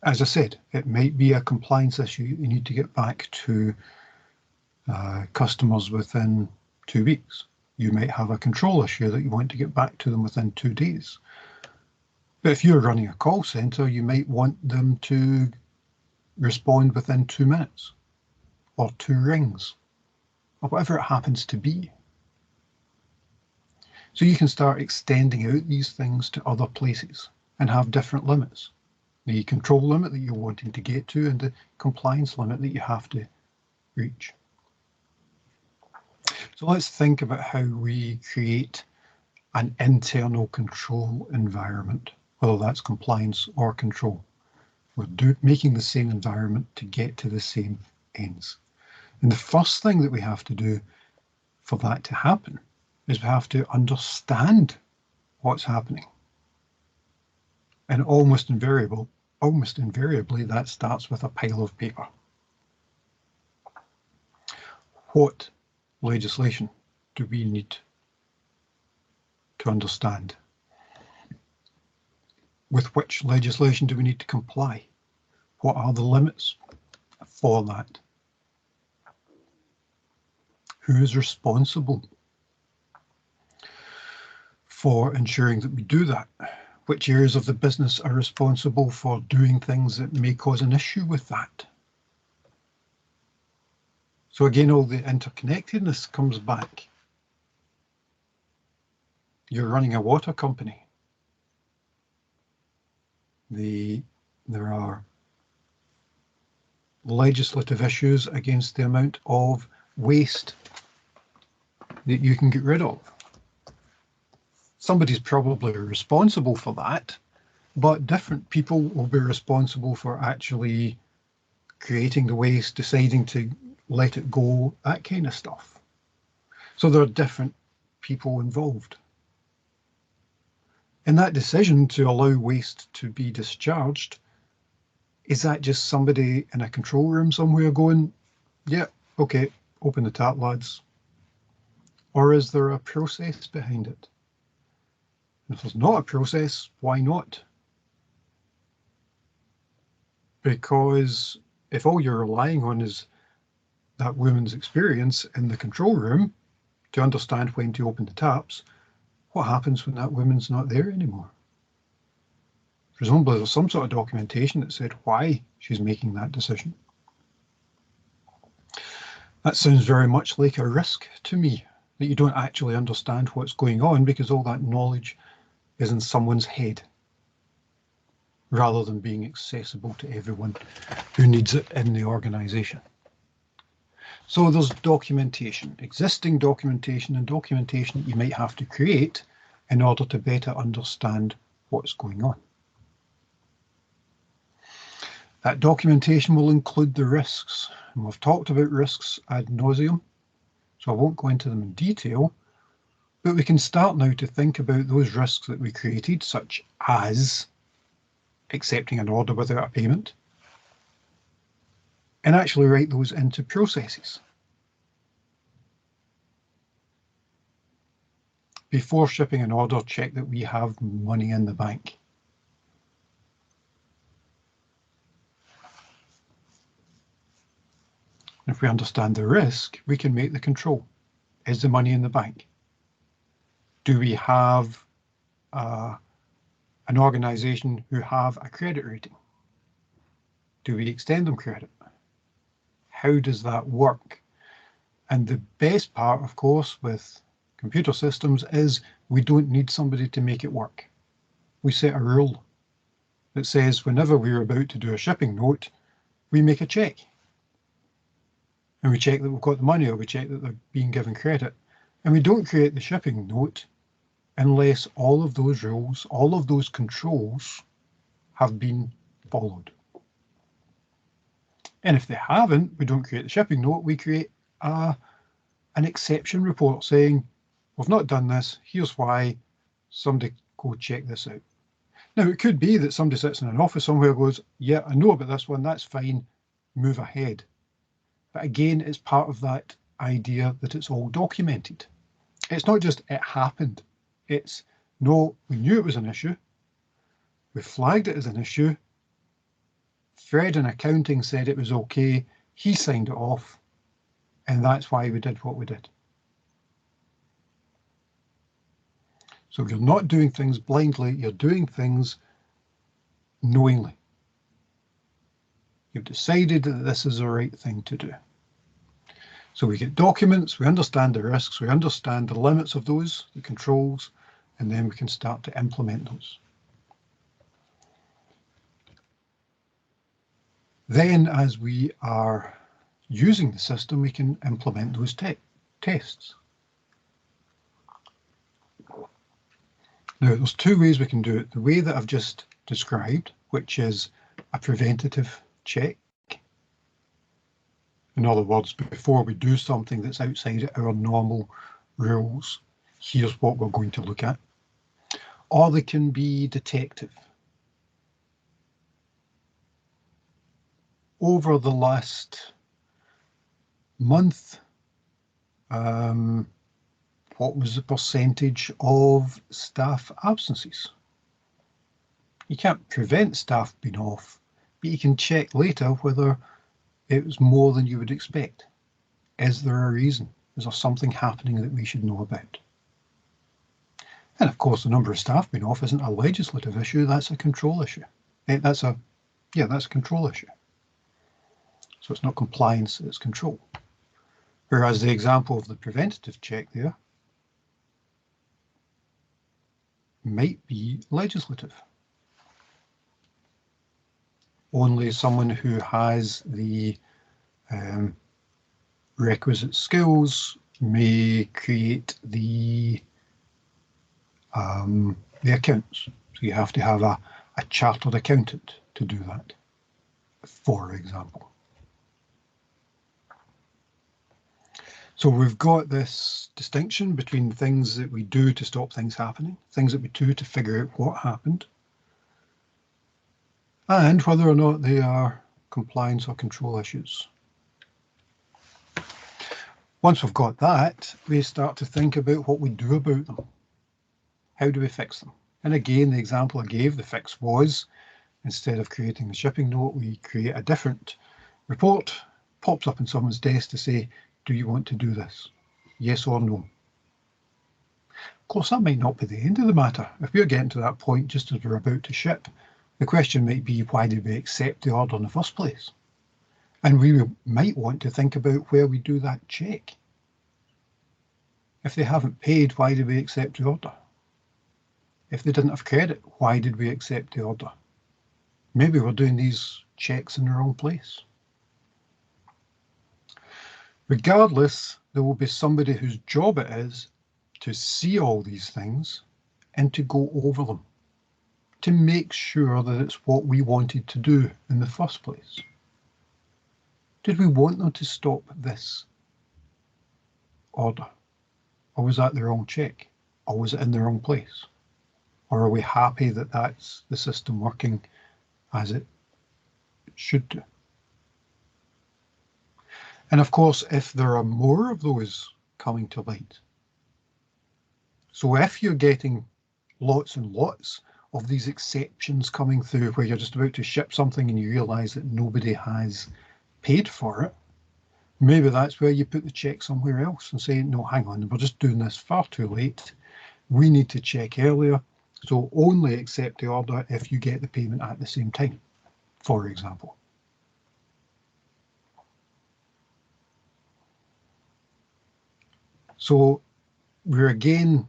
As I said, it might be a compliance issue. You need to get back to customers within 2 weeks. You might have a control issue that you want to get back to them within 2 days. But if you're running a call center, you might want them to respond within 2 minutes. or 2 rings, or whatever it happens to be. So you can start extending out these things to other places and have different limits. The control limit that you're wanting to get to and the compliance limit that you have to reach. So let's think about how we create an internal control environment, whether that's compliance or control. We're making the same environment to get to the same ends. And the first thing that we have to do for that to happen is we have to understand what's happening. And almost invariably, that starts with a pile of paper. What legislation do we need to understand? With which legislation do we need to comply? What are the limits for that? Who is responsible for ensuring that we do that? Which areas of the business are responsible for doing things that may cause an issue with that? So again, all the interconnectedness comes back. You're running a water company. There are legislative issues against the amount of waste that you can get rid of. Somebody's probably responsible for that, but different people will be responsible for actually creating the waste, deciding to let it go, that kind of stuff. So there are different people involved. In that decision to allow waste to be discharged, is that just somebody in a control room somewhere going, yeah, okay, open the tap, lads? Or is there a process behind it? If there's not a process, why not? Because if all you're relying on is that woman's experience in the control room to understand when to open the taps, what happens when that woman's not there anymore? Presumably there's some sort of documentation that said why she's making that decision. That sounds very much like a risk to me, that you don't actually understand what's going on because all that knowledge is in someone's head, rather than being accessible to everyone who needs it in the organisation. So there's documentation, existing documentation and documentation that you might have to create in order to better understand what's going on. That documentation will include the risks, and we've talked about risks ad nauseum, so I won't go into them in detail, but we can start now to think about those risks that we created, such as accepting an order without a payment, and actually write those into processes. Before shipping an order, check that we have money in the bank. If we understand the risk, we can make the control. Is the money in the bank? Do we have an organisation who have a credit rating? Do we extend them credit? How does that work? And the best part, of course, with computer systems is we don't need somebody to make it work. We set a rule that says whenever we're about to do a shipping note, we make a check. And we check that we've got the money, or we check that they're being given credit. And we don't create the shipping note unless all of those rules, all of those controls have been followed. And if they haven't, we don't create the shipping note, we create an exception report saying, we've not done this, here's why, somebody go check this out. Now, it could be that somebody sits in an office somewhere and goes, yeah, I know about this one, that's fine, move ahead. But again, it's part of that idea that it's all documented. It's not just it happened. It's, no, we knew it was an issue. We flagged it as an issue. Fred in accounting said it was okay. He signed it off. And that's why we did what we did. So you're not doing things blindly. You're doing things knowingly. You've decided that this is the right thing to do. So we get documents, we understand the risks, we understand the limits of those, the controls, and then we can start to implement those. Then, as we are using the system, we can implement those tests. Now, there's two ways we can do it. The way that I've just described, which is a preventative check. In other words, before we do something that's outside our normal rules, here's what we're going to look at. Or they can be detective. Over the last month, what was the percentage of staff absences? You can't prevent staff being off, but you can check later whether it was more than you would expect. Is there a reason? Is there something happening that we should know about? And of course, the number of staff being off isn't a legislative issue, that's a control issue. That's a control issue. So it's not compliance, it's control. Whereas the example of the preventative check there might be legislative. Only someone who has the requisite skills may create the accounts. So you have to have a chartered accountant to do that, for example. So we've got this distinction between things that we do to stop things happening, things that we do to figure out what happened, and whether or not they are compliance or control issues. Once we've got that, we start to think about what we do about them. How do we fix them? And again, the example I gave, the fix was, instead of creating the shipping note, we create a different report, pops up in someone's desk to say, do you want to do this? Yes or no? Of course, that might not be the end of the matter. If we're getting to that point just as we're about to ship, the question might be, why did we accept the order in the first place? And we might want to think about where we do that check. If they haven't paid, why did we accept the order? If they didn't have credit, why did we accept the order? Maybe we're doing these checks in the wrong place. Regardless, there will be somebody whose job it is to see all these things and to go over them, to make sure that it's what we wanted to do in the first place. Did we want them to stop this order? Or was that the wrong check? Or was it in the wrong place? Or are we happy that that's the system working as it should do? And of course, if there are more of those coming to light, so if you're getting lots and lots of these exceptions coming through where you're just about to ship something and you realise that nobody has paid for it, maybe that's where you put the check somewhere else and say, no, hang on, we're just doing this far too late. We need to check earlier. So only accept the order if you get the payment at the same time, for example. So we're again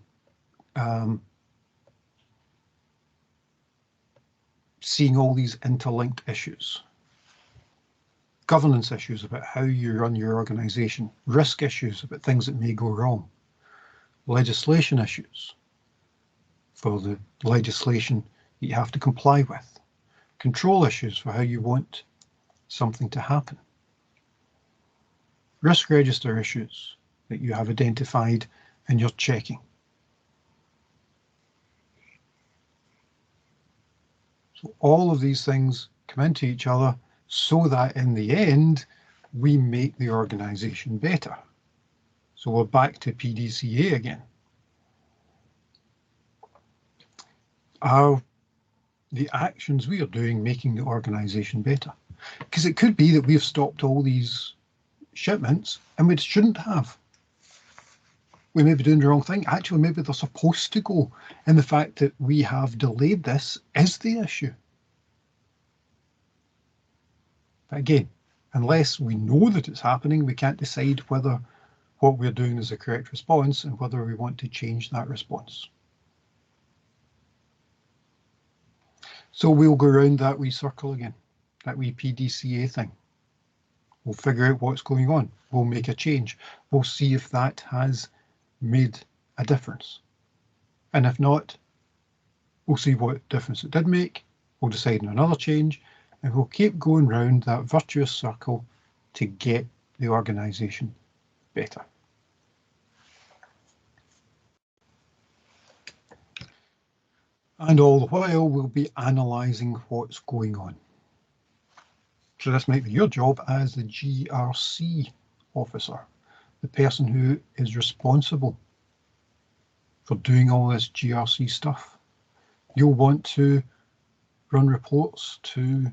seeing all these interlinked issues. Governance issues about how you run your organisation, risk issues about things that may go wrong, legislation issues for the legislation that you have to comply with, control issues for how you want something to happen, risk register issues that you have identified and you're checking. So all of these things come into each other so that in the end, we make the organisation better. So we're back to PDCA again. Are the actions we are doing making the organisation better? Because it could be that we've stopped all these shipments and we shouldn't have. We may be doing the wrong thing. Actually, maybe they're supposed to go. And the fact that we have delayed this is the issue. But again, Unless we know that it's happening, we can't decide whether what we're doing is the correct response and whether we want to change that response. So we'll go around that wee circle again, that wee PDCA thing. We'll figure out what's going on. We'll make a change. We'll see if that has made a difference. And if not, we'll see what difference it did make. We'll decide on another change, and we'll keep going round that virtuous circle to get the organisation better. And all the while, we'll be analysing what's going on. So this might be your job as the GRC officer, the person who is responsible for doing all this GRC stuff. You'll want to run reports to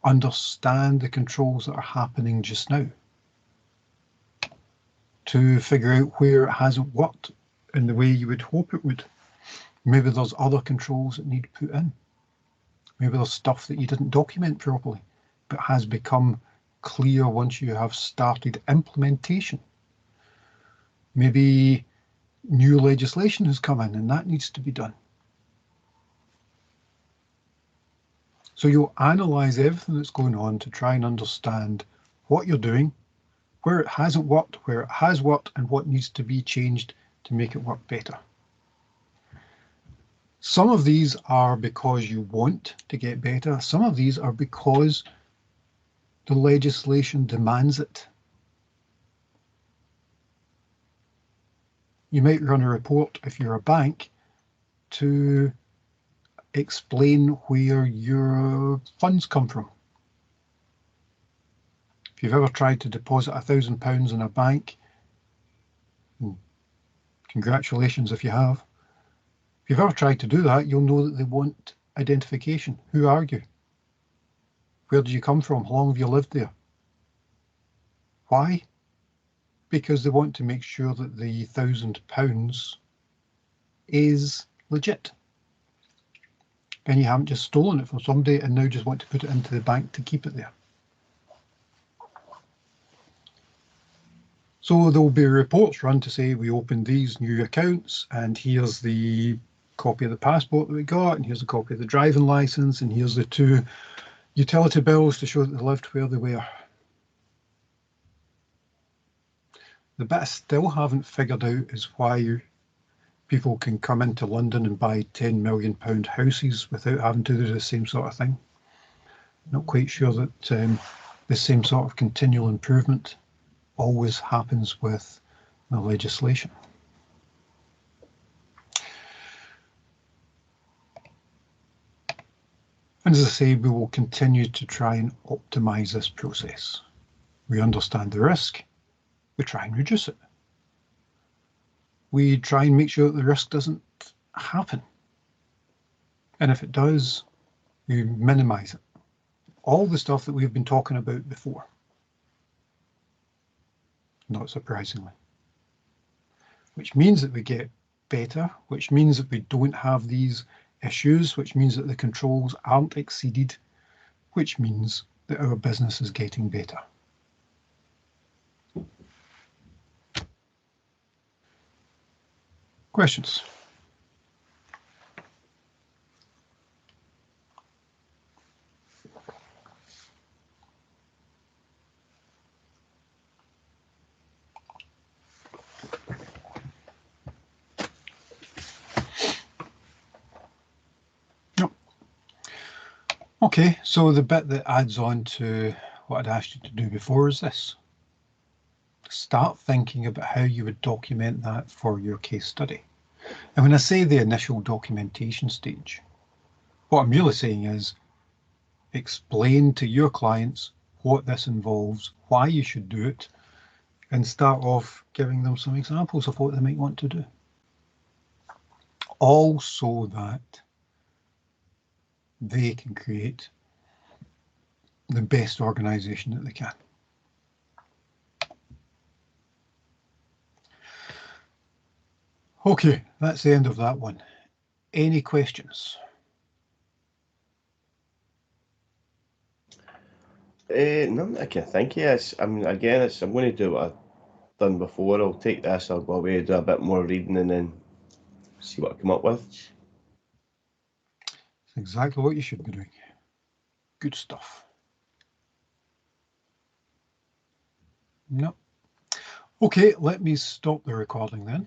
understand the controls that are happening just now, to figure out where it hasn't worked in the way you would hope it would. Maybe there's other controls that need put in. Maybe there's stuff that you didn't document properly, but has become clear once you have started implementation. Maybe new legislation has come in and that needs to be done. So you'll analyse everything that's going on to try and understand what you're doing, where it hasn't worked, where it has worked, and what needs to be changed to make it work better. Some of these are because you want to get better. Some of these are because the legislation demands it. You might run a report if you're a bank to explain where your funds come from. If you've ever tried to deposit £1,000 in a bank, congratulations if you have. If you've ever tried to do that, you'll know that they want identification. Who are you? Where did you come from? How long have you lived there? Why? Because they want to make sure that the £1,000 is legit. And you haven't just stolen it from somebody and now just want to put it into the bank to keep it there. So there will be reports run to say we opened these new accounts and here's the copy of the passport that we got, and here's a copy of the driving licence, and here's the 2 utility bills to show that they lived where they were. The bit I still haven't figured out is why people can come into London and buy £10 million houses without having to do the same sort of thing. Not quite sure that the same sort of continual improvement always happens with the legislation. And as I say, we will continue to try and optimise this process. We understand the risk, we try and reduce it. We try and make sure that the risk doesn't happen. And if it does, we minimise it. All the stuff that we've been talking about before. Not surprisingly. Which means that we get better, which means that we don't have these issues, which means that the controls aren't exceeded, which means that our business is getting better. Questions? Okay, so the bit that adds on to what I'd asked you to do before is this. Start thinking about how you would document that for your case study. And when I say the initial documentation stage, what I'm really saying is explain to your clients what this involves, why you should do it, and start off giving them some examples of what they might want to do. All so that they can create the best organisation that they can. Okay, that's the end of that one. Any questions? None that I can think of. I mean, again, I'm going to do what I've done before. I'll take this, I'll go away, do a bit more reading, and then see what I come up with. It's exactly what you should be doing. Good stuff. No. Okay, let me stop the recording then.